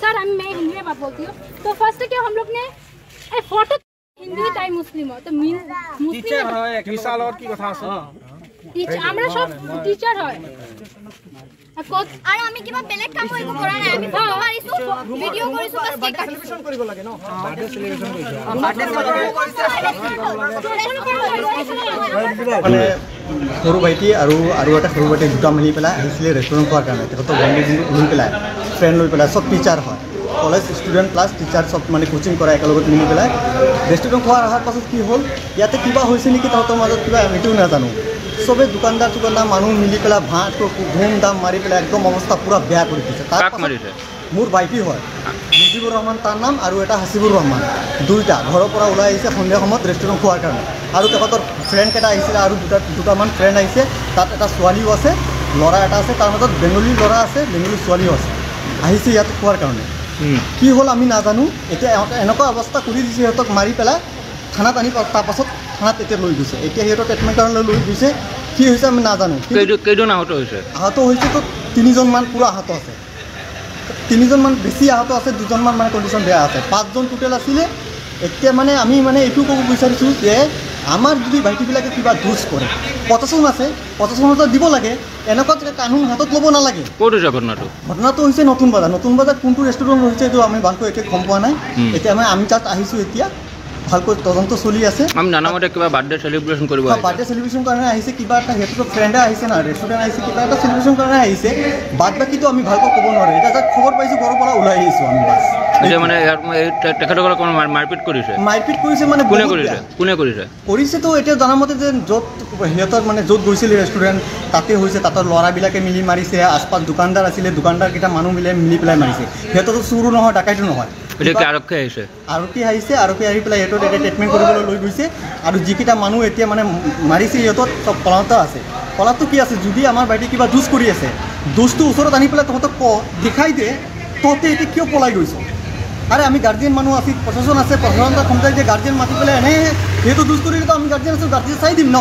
Sir मैं हिंदी में बात बोलती हूँ। तो फर्स्ट क्या हम लोग ने फोटो हिंदू ताई मुस्लिम हो तो टीचर হয় বিশালৰ কি কথা আছে টিচাৰ আমৰা সব টিচাৰ হয় আৰ আমি কিবা বেলেগ কাম কৰিব কৰা নাই আমি ফটো মাৰিছো ভিডিও কৰিছো বাস কেক সেলিব্ৰেশন কৰিব লাগে ন বাৰ্থডে সেলিব্ৰেশন কৰিছো মানে সৰু ভাইটি আৰু এটা সৰু ভাইটি দুটা মিলি পেলাই আহিছিলে ৰেষ্টুৰেণ্ট খোৱাৰ কাৰণে তেখেতৰ বন্ধু লৈ পেলাই ফ্ৰেণ্ড লৈ পেলাই সব টিচাৰ হয় কলেজ ষ্টুডেণ্ট প্লাছ টিচাৰ সব মানে কোচিং কৰা একেলগত মিলি পেলাই ৰেষ্টুৰেণ্ট খোৱাৰ অহাৰ পাছত কি হ'ল ইয়াতে কিবা হৈছে নেকি তাহাঁতৰ মাজত কিবা এইটোও নাজানো সবে দোকানদাৰ মানুহ মিলি পেলাই ভাত ঘুম দাম মাৰি পেলাই একদম অৱস্থা পুৰা বেয়া কৰি দিছে তাৰ মোৰ ভাইটি হয় মুজিবুৰ ৰহমান তাৰ নাম আৰু এটা হাসিবুৰ ৰহমান দুইটা ঘৰৰ পৰা ওলাই আহিছে সন্ধিয়া সময়ত ৰেষ্টুৰেণ্ট খোৱাৰ কাৰণে আৰু তেখেতৰ ফ্ৰেণ্ড কেইটা আহিছিলে আৰু দুটামান ফ্ৰেণ্ড আহিছে তাত এটা ছোৱালীও আছে ল'ৰা এটা আছে তাৰ মাজত বেংগলী ল'ৰা আছে বেংগলী ছোৱালীও আছে আহিছে ইয়াত খোৱাৰ কাৰণে কি হ'ল আমি নাজানো এতিয়া এনেকুৱা অৱস্থা কৰি দিছে সিহঁতক মাৰি পেলাই থানাত আনি তাৰ পাছত থানাত এতিয়া লৈ গৈছে এতিয়া সিহঁতৰ ট্ৰিটমেণ্ট কাৰণে লৈ গৈছে কি হৈছে আমি নাজানো কেইজন আহত হৈছে তো 3জনমান পুৰা আহত আছে 3জনমান বেছি আহত আছে 2জনমান মানে কণ্ডিশ্যন বেয়া আছে 5জন টোটেল আছিলে এতিয়া মানে আমি মানে এইটো ক'ব বিচাৰিছোঁ যে আমাৰ যদি ভাইটিবিলাকে কিবা দোষ কৰে প্ৰশাসন আছে প্ৰশাসনতো দিব লাগে এনেকুৱা কানুন হাতত ল'ব নালাগে ক'ত হৈছে ঘটনাটো হৈছে নতুন বজাৰ কোনটো ৰেষ্টুৰেণ্ট হৈছে এইটো আমি ভালকৈ এতিয়া গম পোৱা নাই এতিয়া আমি তাত আহিছোঁ এতিয়া ভালকৈ তদন্ত চলি আছে আমি নানামতে কিবা বাৰ্থডে সেলিব্ৰেশন কৰিব আহিছে বাৰ্থডে সেলিব্ৰেশন কাৰণে আহিছে কিবা এটা হেতুটো ফ্ৰেণ্ডে আহিছে না ৰেষ্টুৰেণ্ট আহিছে কিবা এটা সেলিব্ৰেশন কাৰণে আহিছে বাদ বাকিটো আমি ভালকৈ ক'ব নোৱাৰো এটা যাক খবৰ পাইছো ঘৰৰ পৰা ওলাই আহিছো আমি বাস এটা মানে তেখেতসকলক মাৰপিট কৰিছে মানে কোনে কৰিছে তো এতিয়া জানামতে যে য'ত সিহঁতৰ মানে য'ত গৈছিল ৰেষ্টুৰেণ্ট তাতে হৈছে তাতৰ ল'ৰাবিলাকে মিলি মাৰিছে আশপাশ দোকানদাৰ আছিলে দোকানদাৰকেইটা মানুহ মিলি পেলাই মাৰিছে সিহঁততো চুৰো নহয় ডাকাইতো নহয় আৰক্ষী আহি পেলাই সিহঁতক এতিয়া ট্ৰিটমেণ্ট কৰিবলৈ লৈ গৈছে আৰু যিকেইটা মানুহ এতিয়া মানে মাৰিছে সিহঁতত চব পলাত আছে পলাতটো কি আছে যদি আমাৰ ভাইটি কিবা দোষ কৰি আছে দোষটো ওচৰত আনি পেলাই তহঁতক দেখাই দে তহঁতে এতিয়া কিয় পলাই গৈছ আরে আমি গার্জিয়ান মানুষ আছি প্রশাসন আছে প্রশাসনটা ক্ষমতা যে গার্জিয়ান মাতি পেলাই এনে যেহেতু দোষ করি তো আমি গার্জিয়ান আছো গার্জিয়ান চাই দিম ন